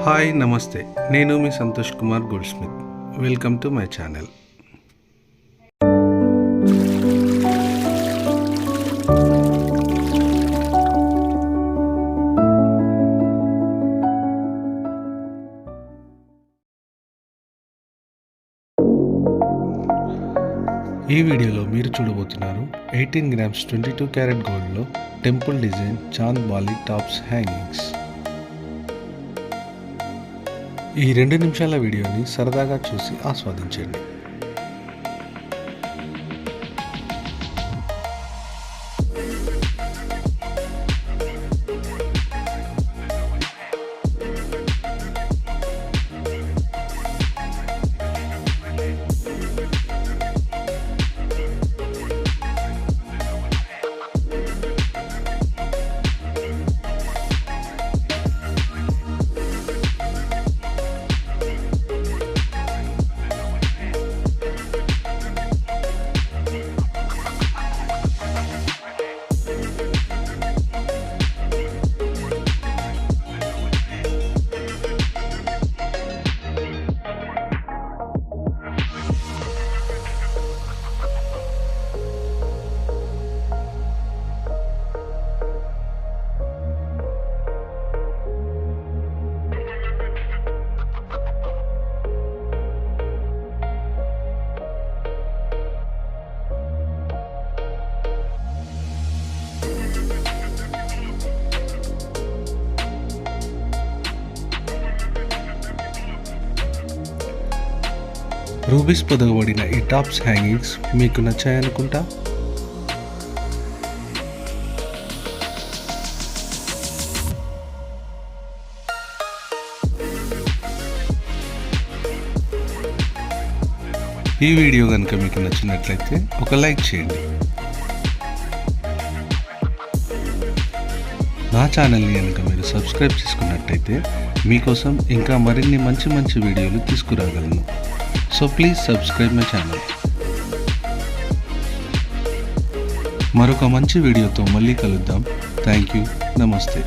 Hi నమస్తే, నేను మీ Santosh Kumar goldsmith. Welcome to my channel. ఈ వీడియోలో మీరు చూడబోతున్నారు 18 గ్రామ్స్ 22 క్యారెట్ గోల్డ్లో temple design chand bali tops hangings. ఈ 2 నిమిషాల వీడియోని సరదాగా చూసి ఆస్వాదించండి. రూబీస్ పొదగబడిన ఈ టాప్స్ హ్యాంగింగ్స్ మీకు నచ్చాయనుకుంటా. ఈ వీడియో కనుక మీకు నచ్చినట్లయితే ఒక లైక్ చేయండి. నా ఛానల్ని కనుక మీరు సబ్స్క్రైబ్ చేసుకున్నట్టయితే మీకోసం ఇంకా మరిన్ని మంచి వీడియోలు తీసుకురాగలను. So please subscribe my channel. మరొక మంచి వీడియోతో మళ్ళీ కలుద్దాం. Thank you. నమస్తే.